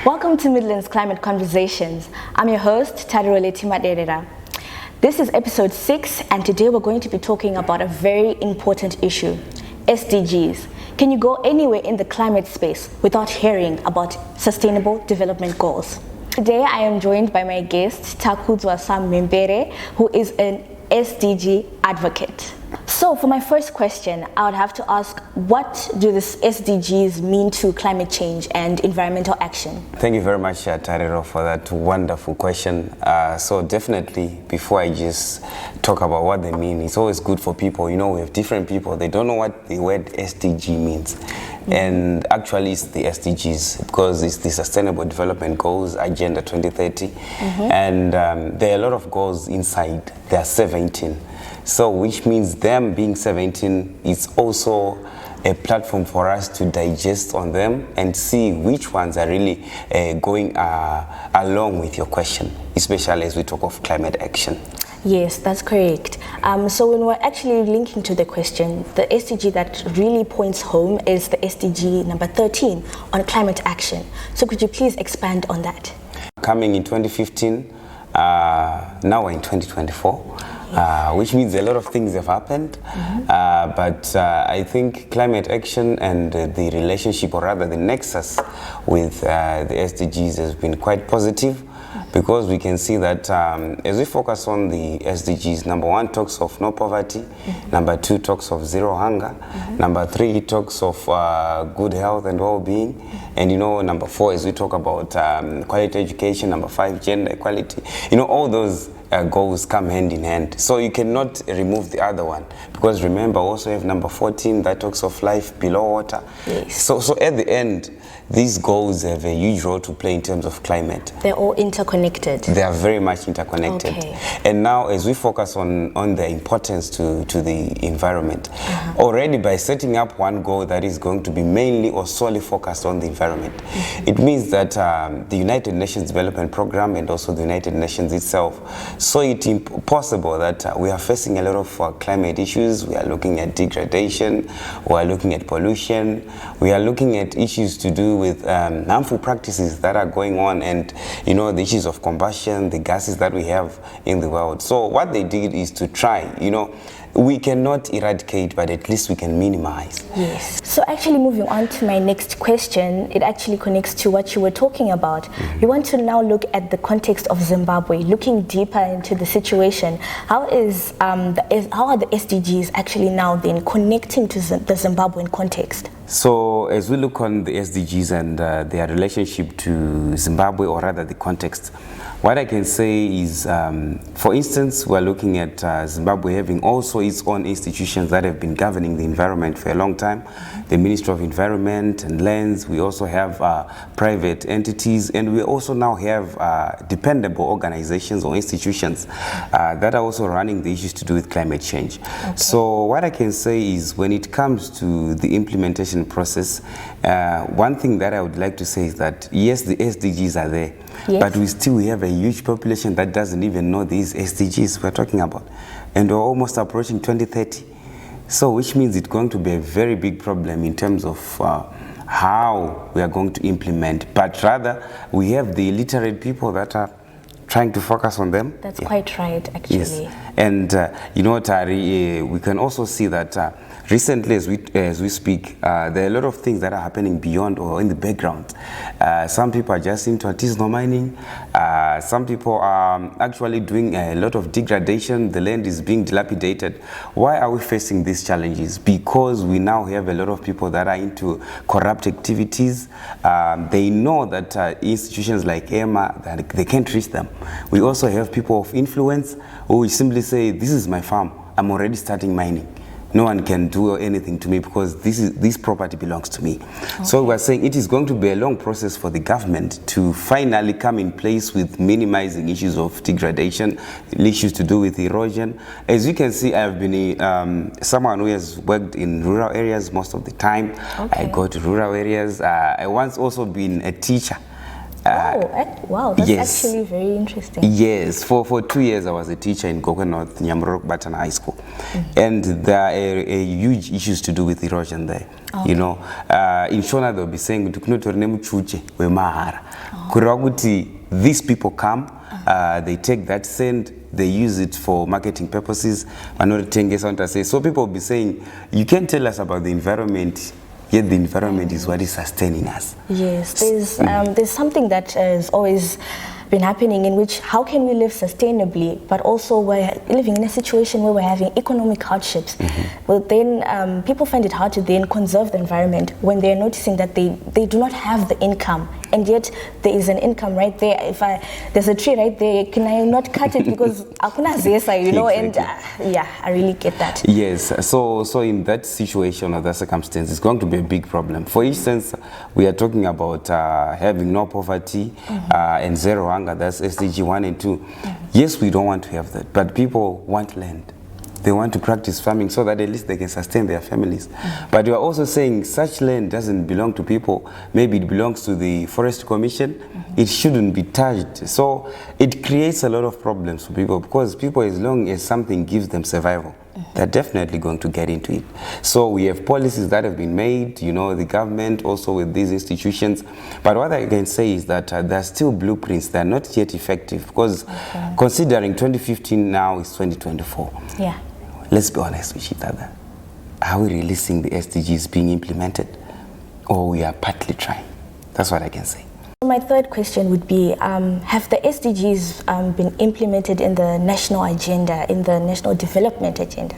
Welcome to Midlands Climate Conversations. I'm your host, Taruoleti Maderera. This is episode 6, and today we're going to be talking about a very important issue, SDGs. Can you go anywhere in the climate space without hearing about Sustainable Development Goals? Today I am joined by my guest, Takudzwanashe Samhembere, who is an SDG advocate. So for my first question, I would have to ask, what do the SDGs mean to climate change and environmental action? Thank you very much, Tarero, for that wonderful question. So definitely, before I just talk about what they mean, it's always good for people. You know, we have different people. They don't know what the word SDG means. And actually, it's the SDGs because it's the Sustainable Development Goals, Agenda 2030. And there are a lot of goals inside. There are 17. So which means them being 17 is also a platform for us to digest on them and see which ones are really going along with your question, especially as we talk of climate action. Yes, that's correct. So when we're actually linking to the question, the SDG that really points home is the SDG number 13 on climate action. So could you please expand on that? Coming in 2015, now we're in 2024. Which means a lot of things have happened, but I think climate action and the relationship, or rather the nexus with the SDGs has been quite positive, because we can see that as we focus on the SDGs, number 1 talks of no poverty, number 2 talks of zero hunger, number 3 talks of good health and well-being, and you know, number 4 is we talk about quality education, number 5 gender equality. You know, all those goals come hand in hand, so you cannot remove the other one, because remember, also have number 14 that talks of life below water. Yes. So at the end, these goals have a huge role to play in terms of climate. They're all interconnected. They are very much interconnected. Okay. And now as we focus on the importance to the environment, already by setting up one goal that is going to be mainly or solely focused on the environment, it means that the United Nations Development Program and also the United Nations itself saw it possible that we are facing a lot of climate issues. We are looking at degradation, we are looking at pollution, we are looking at issues to do with harmful practices that are going on, and you know, the issues of combustion, the gases that we have in the world. So what they did is to try, you know, we cannot eradicate, but at least we can minimize. Yes. So actually moving on to my next question, it actually connects to what you were talking about. We want to now look at the context of Zimbabwe, looking deeper into the situation. How are the SDGs actually now then connecting to the Zimbabwean context? So as we look on the SDGs and their relationship to Zimbabwe, or rather the context, what I can say is, for instance, we're looking at Zimbabwe having also its own institutions that have been governing the environment for a long time. The Ministry of Environment and Lands, we also have private entities, and we also now have dependable organizations or institutions that are also running the issues to do with climate change. Okay. So what I can say is, when it comes to the implementation process, one thing that I would like to say is that yes, the SDGs are there, but we have a huge population that doesn't even know these SDGs we're talking about, and we're almost approaching 2030. So which means it's going to be a very big problem in terms of how we are going to implement, but rather we have the illiterate people that are trying to focus on them. That's quite right, actually. Yes. And you know, Tari, we can also see that recently, as we speak, there are a lot of things that are happening beyond or in the background. Some people are just into artisanal mining. Some people are actually doing a lot of degradation. The land is being dilapidated. Why are we facing these challenges? Because we now have a lot of people that are into corrupt activities. They know that institutions like EMA, that they can't reach them. We also have people of influence who simply say, this is my farm, I'm already starting mining. No one can do anything to me because this property belongs to me. Okay. So we're saying it is going to be a long process for the government to finally come in place with minimizing issues of degradation, issues to do with erosion. As you can see, I've been someone who has worked in rural areas most of the time. Okay. I go to rural areas. I once also been a teacher Wow, that's yes. actually very interesting. Yes, for 2 years I was a teacher in Gokwe North, Nyamurok Batana High School. And there are huge issues to do with erosion there. Okay. You know, in Shona they'll be saying, these people come, they take that sand, they use it for marketing purposes. So people will be saying, you can't tell us about the environment, yet the environment is what is sustaining us. Yes, there's something that has always been happening in which how can we live sustainably, but also we're living in a situation where we're having economic hardships. Well, then people find it hard to then conserve the environment when they're noticing that they do not have the income, and yet there is an income right there. If there's a tree right there, can I not cut it because akuna zesa, you know? Exactly. And yeah, I really get that. Yes, so in that situation or that circumstance, it's going to be a big problem. For instance, we are talking about having no poverty and zero hunger. That's SDG 1 and 2. Yes, we don't want to have that, but people want land. They want to practice farming so that at least they can sustain their families. But you are also saying such land doesn't belong to people. Maybe it belongs to the Forest Commission. It shouldn't be touched. So it creates a lot of problems for people, because people, as long as something gives them survival, they're definitely going to get into it. So we have policies that have been made, you know, the government also with these institutions. But what I can say is that there are still blueprints. They're not yet effective, because considering 2015 now is 2024. Yeah. Let's be honest with each other. Are we releasing the SDGs being implemented, or we are partly trying? That's what I can say. My third question would be, have the SDGs been implemented in the national agenda, in the national development agenda?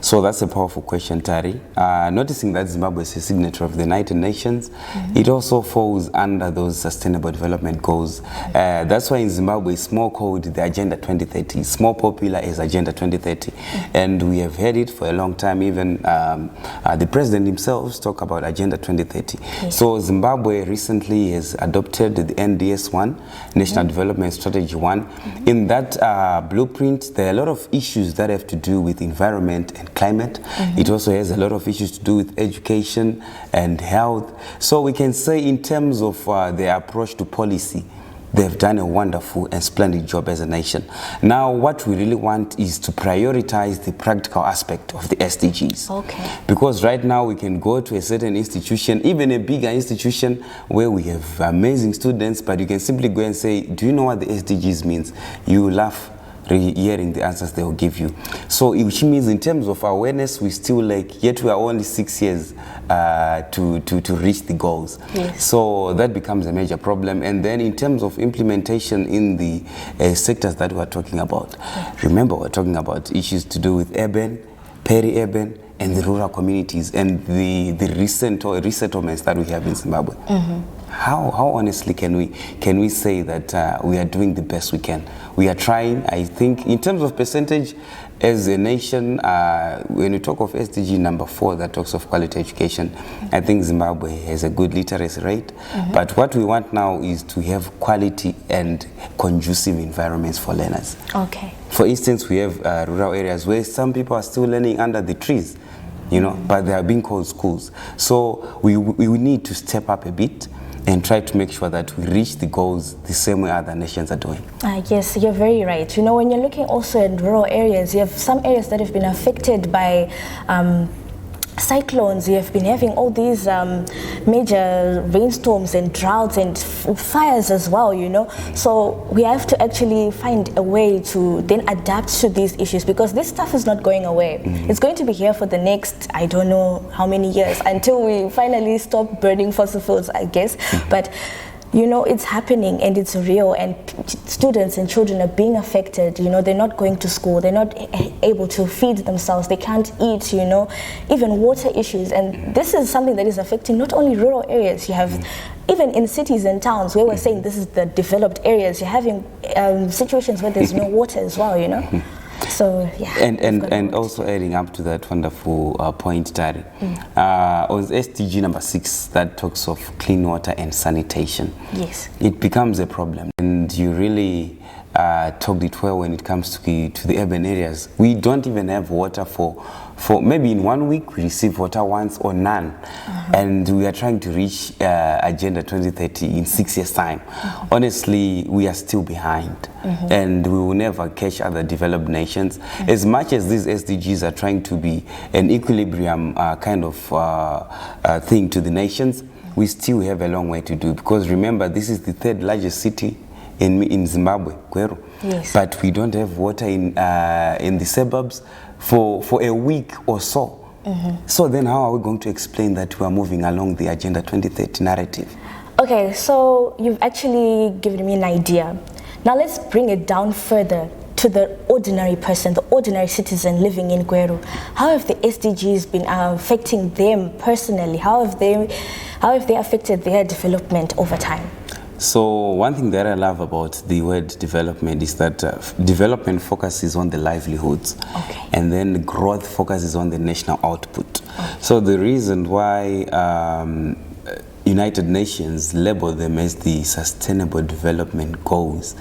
So that's a powerful question, Tari. Noticing that Zimbabwe is a signatory of the United Nations, it also falls under those sustainable development goals. That's why in Zimbabwe it's more called the Agenda 2030. It's more popular as Agenda 2030. And we have heard it for a long time. Even the president himself talked about Agenda 2030. Yes. So Zimbabwe recently has adopted the NDS 1, National Development Strategy 1. In that blueprint, there are a lot of issues that have to do with environment and climate. It also has a lot of issues to do with education and health. So we can say in terms of their approach to policy, they've done a wonderful and splendid job as a nation. Now what we really want is to prioritize the practical aspect of the SDGs. Okay. Because right now we can go to a certain institution, even a bigger institution where we have amazing students, but you can simply go and say, do you know what the SDGs means? You laugh hearing the answers they will give you. So which means in terms of awareness, we still yet we are only 6 years to reach the goals. Yes. So that becomes a major problem. And then in terms of implementation in the sectors that we're talking about, remember we're talking about issues to do with urban, peri-urban, and the rural communities, and the recent resettlements that we have in Zimbabwe. How honestly can we say that we are doing the best we can? We are trying. I think in terms of percentage, as a nation, when we talk of SDG number 4 that talks of quality education, I think Zimbabwe has a good literacy rate. But what we want now is to have quality and conducive environments for learners. Okay. For instance, we have rural areas where some people are still learning under the trees, you know, but they are being called schools. So we need to step up a bit and try to make sure that we reach the goals the same way other nations are doing. Yes, you're very right. You know, when you're looking also at rural areas, you have some areas that have been affected by cyclones. You have been having all these major rainstorms and droughts and fires as well, you know. So we have to actually find a way to then adapt to these issues, because this stuff is not going away. It's going to be here for the next, I don't know how many years, until we finally stop burning fossil fuels, I guess. But you know, it's happening and it's real, and students and children are being affected. You know, they're not going to school, they're not able to feed themselves, they can't eat, you know, even water issues. And this is something that is affecting not only rural areas. You have even in cities and towns where we're saying this is the developed areas, you're having situations where there's no water as well, you know. So yeah, and also adding up to that wonderful point, Tari, on SDG number 6 that talks of clean water and sanitation. Yes, it becomes a problem, and you really talked it well when it comes to the urban areas. We don't even have water for for maybe in 1 week we receive water once or none, and we are trying to reach Agenda 2030 in 6 years' time. Honestly, we are still behind, and we will never catch other developed nations. As much as these SDGs are trying to be an equilibrium kind of thing to the nations, we still have a long way to do, because remember, this is the third largest city in Zimbabwe, Kweru. Yes. But we don't have water in the suburbs for a week or so. So then how are we going to explain that we are moving along the Agenda 2030 narrative? Okay, so you've actually given me an idea. Now let's bring it down further to the ordinary person, the ordinary citizen living in Kweru. How have the SDGs been affecting them personally? How have they affected their development over time? So one thing that I love about the word development is that development focuses on the livelihoods, and then the growth focuses on the national output. So the reason why United Nations label them as the Sustainable Development Goals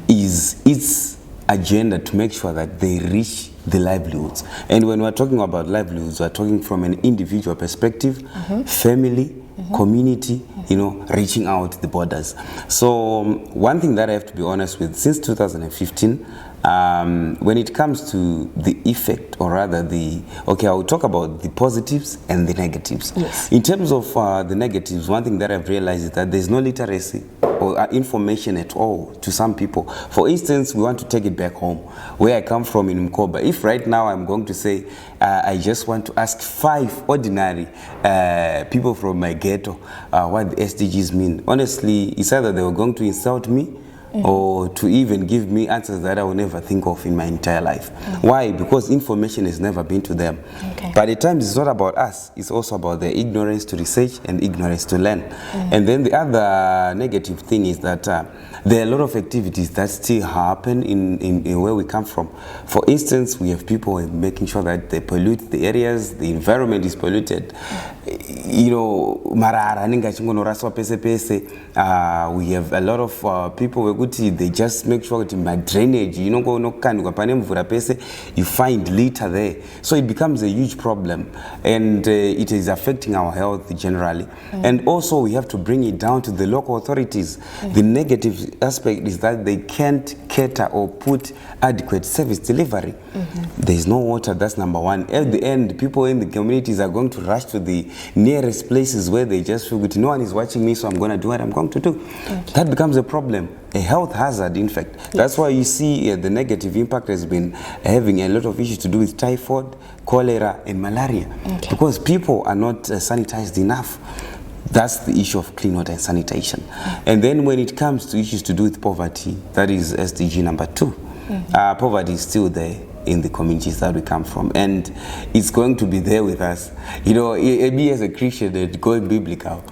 is its agenda to make sure that they reach the livelihoods. And when we're talking about livelihoods, we're talking from an individual perspective, family, community, reaching out the borders. So one thing that I have to be honest with, since 2015, when it comes to the effect, or rather I will talk about the positives and the negatives. Yes. In terms of the negatives, one thing that I've realized is that there's no literacy or information at all to some people. For instance, we want to take it back home, where I come from in Mkoba. If right now I'm going to say, I just want to ask 5 ordinary people from my ghetto what the SDGs mean, honestly, it's either they were going to insult me or to even give me answers that I will never think of in my entire life. Why? Because information has never been to them. But at times it's not about us, it's also about their ignorance to research and ignorance to learn. And then the other negative thing is that there are a lot of activities that still happen in where we come from. For instance, we have people making sure that they pollute the areas, the environment is polluted. Marara ninga chingonoraswa pese pese. We have a lot of people they just make sure that my drainage, you find litter there. So it becomes a huge problem, and it is affecting our health generally. And also we have to bring it down to the local authorities. The negative aspect is that they can't cater or put adequate service delivery. There is no water, that's number one. At the end, people in the communities are going to rush to the nearest places where they just feel that no one is watching me, so I'm going to do what I'm going to do. That becomes a problem, a health hazard, in fact. That's why you see the negative impact has been having a lot of issues to do with typhoid, cholera, and malaria, because people are not sanitized enough. That's the issue of clean water and sanitation. And then when it comes to issues to do with poverty, that is SDG number 2. Poverty is still there in the communities that we come from, and it's going to be there with us. Me as a Christian and going biblical,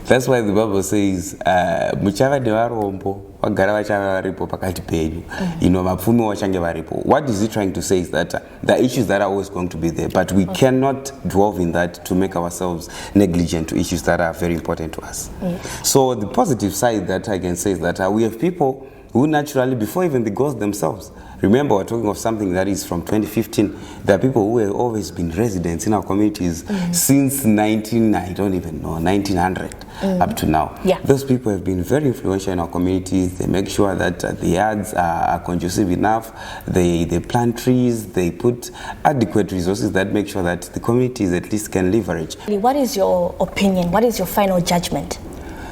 that's why the Bible says muchava nevarombo vagara vachava varipo pakati penyu, mapfumi vachange varipo. What is it trying to say is that there are issues that are always going to be there, but we cannot dwell in that to make ourselves negligent to issues that are very important to us. So the positive side that I can say is that we have people who naturally, before even the goals themselves, remember we're talking of something that is from 2015. There are people who have always been residents in our communities since 1900 up to now. Those people have been very influential in our communities. They make sure that the yards are conducive enough. They plant trees. They put adequate resources that make sure that the communities at least can leverage. What is your opinion? What is your final judgment?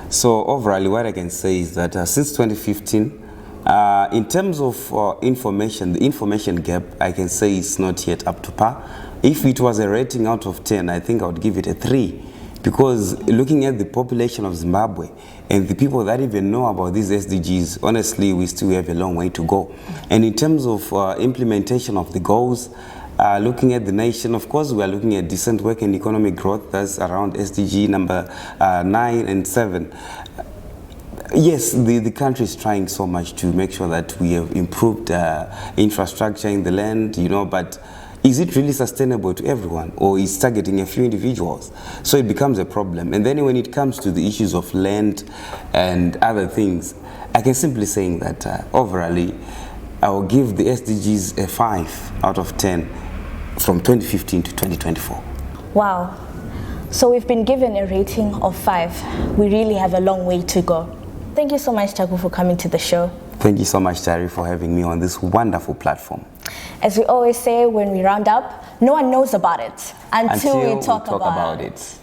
So overall, what I can say is that since 2015, in terms of information, the information gap, I can say is not yet up to par. If it was a rating out of 10, I think I would give it a 3. Because looking at the population of Zimbabwe and the people that even know about these SDGs, honestly, we still have a long way to go. And in terms of implementation of the goals, looking at the nation, of course, we are looking at decent work and economic growth. That's around SDG number 9 and 7. Yes, the country is trying so much to make sure that we have improved infrastructure in the land, but is it really sustainable to everyone, or is targeting a few individuals? So it becomes a problem. And then when it comes to the issues of land and other things, I can simply say that overall, I will give the SDGs a 5 out of 10. from 2015 to 2024. Wow. So we've been given a rating of 5. We really have a long way to go. Thank you so much, Taku, for coming to the show. Thank you so much, Tari, for having me on this wonderful platform. As we always say when we round up, no one knows about it until we talk about it.